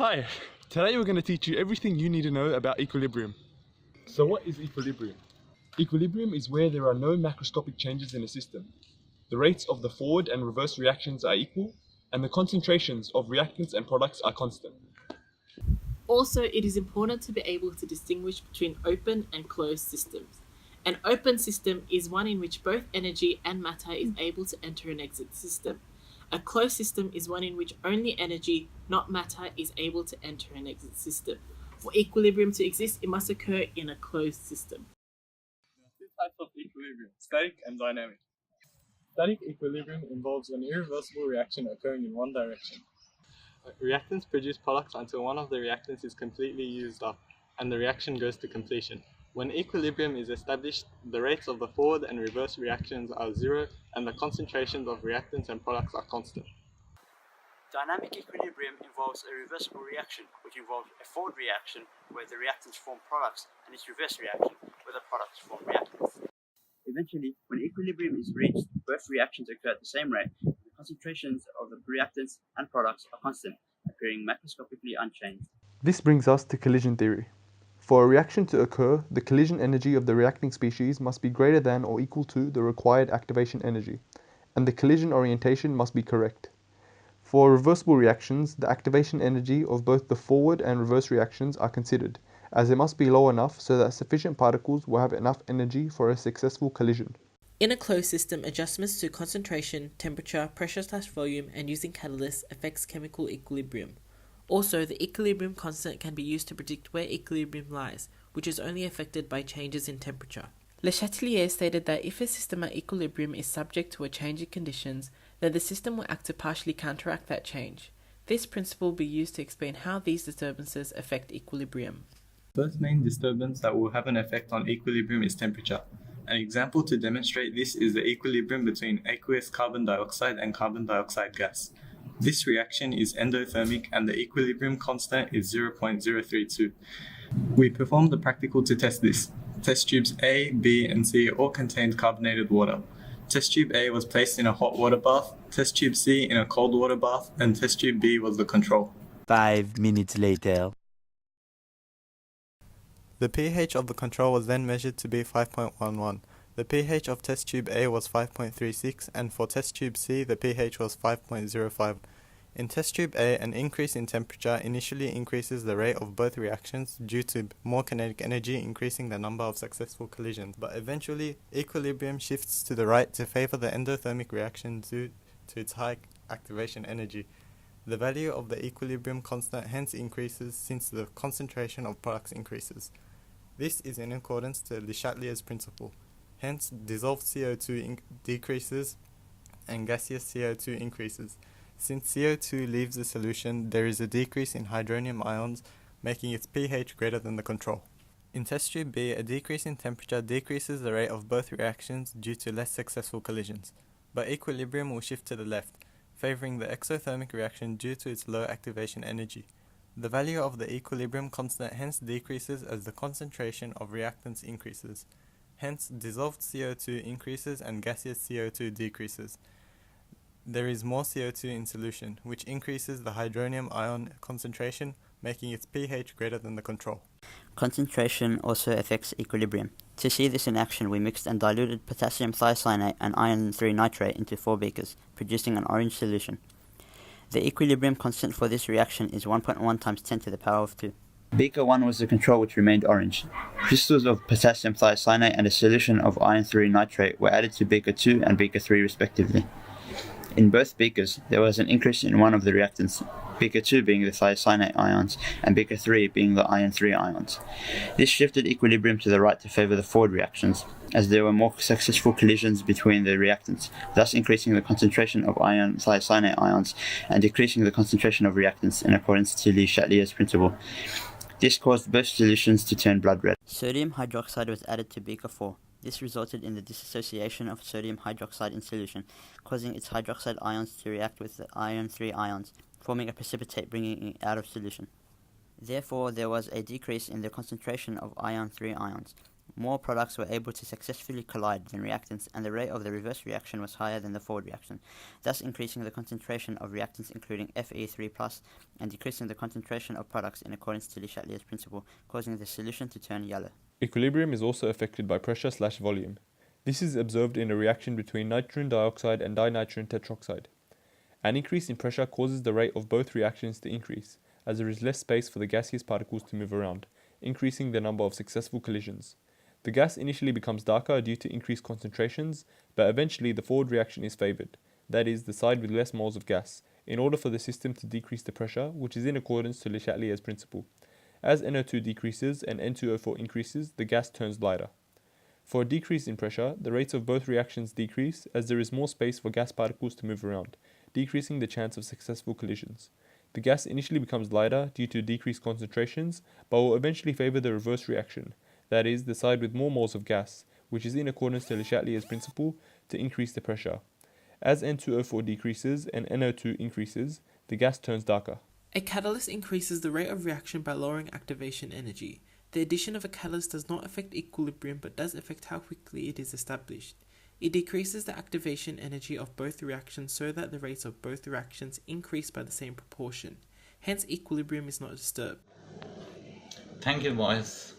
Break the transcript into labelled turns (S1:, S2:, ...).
S1: Hi, today we're going to teach you everything you need to know about equilibrium. So what is equilibrium? Equilibrium is where there are no macroscopic changes in a system. The rates of the forward and reverse reactions are equal, and the concentrations of reactants and products are constant.
S2: Also, it is important to be able to distinguish between open and closed systems. An open system is one in which both energy and matter is able to enter and exit the system. A closed system is one in which only energy, not matter, is able to enter and exit the system. For equilibrium to exist, it must occur in a closed system.
S3: There are two types of equilibrium, static and dynamic. Static equilibrium involves an irreversible reaction occurring in one direction. Reactants produce products until one of the reactants is completely used up, and the reaction goes to completion. When equilibrium is established, the rates of the forward and reverse reactions are zero, and the concentrations of reactants and products are constant.
S4: Dynamic equilibrium involves a reversible reaction, which involves a forward reaction where the reactants form products, and its reverse reaction where the products form reactants. Eventually, when equilibrium is reached, both reactions occur at the same rate, and the concentrations of the reactants and products are constant, appearing macroscopically unchanged.
S5: This brings us to collision theory. For a reaction to occur, the collision energy of the reacting species must be greater than or equal to the required activation energy, and the collision orientation must be correct. For reversible reactions, the activation energy of both the forward and reverse reactions are considered, as it must be low enough so that sufficient particles will have enough energy for a successful collision.
S2: In a closed system, adjustments to concentration, temperature, pressure/volume, and using catalysts affects chemical equilibrium. Also, the equilibrium constant can be used to predict where equilibrium lies, which is only affected by changes in temperature. Le Chatelier stated that if a system at equilibrium is subject to a change in conditions, then the system will act to partially counteract that change. This principle will be used to explain how these disturbances affect equilibrium.
S3: The first main disturbance that will have an effect on equilibrium is temperature. An example to demonstrate this is the equilibrium between aqueous carbon dioxide and carbon dioxide gas. This reaction is endothermic and the equilibrium constant is 0.032. We performed a practical to test this. Test tubes A, B, and C all contained carbonated water. Test tube A was placed in a hot water bath, test tube C in a cold water bath, and test tube B was the control.
S6: 5 minutes later.
S7: The pH of the control was then measured to be 5.11. The pH of test tube A was 5.36, and for test tube C the pH was 5.05. In test tube A, an increase in temperature initially increases the rate of both reactions due to more kinetic energy increasing the number of successful collisions, but eventually equilibrium shifts to the right to favor the endothermic reaction due to its high activation energy. The value of the equilibrium constant hence increases since the concentration of products increases. This is in accordance to Le Chatelier's principle. Hence, dissolved CO2 decreases and gaseous CO2 increases. Since CO2 leaves the solution, there is a decrease in hydronium ions, making its pH greater than the control. In test tube B, a decrease in temperature decreases the rate of both reactions due to less successful collisions, but equilibrium will shift to the left, favoring the exothermic reaction due to its low activation energy. The value of the equilibrium constant hence decreases as the concentration of reactants increases. Hence, dissolved CO2 increases and gaseous CO2 decreases. There is more CO2 in solution, which increases the hydronium ion concentration, making its pH greater than the control.
S4: Concentration also affects equilibrium. To see this in action, we mixed and diluted potassium thiocyanate and iron 3 nitrate into 4 beakers, producing an orange solution. The equilibrium constant for this reaction is 1.1 times 10 to the power of 2. Beaker 1 was the control, which remained orange. Crystals of potassium thiocyanate and a solution of iron 3 nitrate were added to beaker 2 and beaker 3 respectively. In both beakers, there was an increase in one of the reactants, beaker 2 being the thiocyanate ions, and beaker 3 being the iron 3 ions. This shifted equilibrium to the right to favor the forward reactions, as there were more successful collisions between the reactants, thus increasing the concentration of iron thiocyanate ions and decreasing the concentration of reactants in accordance to Le Chatelier's principle. This caused both solutions to turn blood red. Sodium hydroxide was added to beaker 4. This resulted in the dissociation of sodium hydroxide in solution, causing its hydroxide ions to react with the iron 3 ions, forming a precipitate bringing it out of solution. Therefore, there was a decrease in the concentration of iron 3 ions, more products were able to successfully collide than reactants, and the rate of the reverse reaction was higher than the forward reaction, thus increasing the concentration of reactants including Fe3+, and decreasing the concentration of products in accordance to Le Chatelier's principle, causing the solution to turn yellow.
S1: Equilibrium is also affected by pressure/volume. This is observed in a reaction between nitrogen dioxide and dinitrogen tetroxide. An increase in pressure causes the rate of both reactions to increase, as there is less space for the gaseous particles to move around, increasing the number of successful collisions. The gas initially becomes darker due to increased concentrations, but eventually the forward reaction is favoured, that is, the side with less moles of gas, in order for the system to decrease the pressure, which is in accordance to Le Chatelier's principle. As NO2 decreases and N2O4 increases, the gas turns lighter. For a decrease in pressure, the rates of both reactions decrease as there is more space for gas particles to move around, decreasing the chance of successful collisions. The gas initially becomes lighter due to decreased concentrations, but will eventually favour the reverse reaction, that is, the side with more moles of gas, which is in accordance to Le Chatelier's principle, to increase the pressure. As N2O4 decreases and NO2 increases, the gas turns darker.
S2: A catalyst increases the rate of reaction by lowering activation energy. The addition of a catalyst does not affect equilibrium but does affect how quickly it is established. It decreases the activation energy of both reactions so that the rates of both reactions increase by the same proportion. Hence, equilibrium is not disturbed.
S8: Thank you, boys.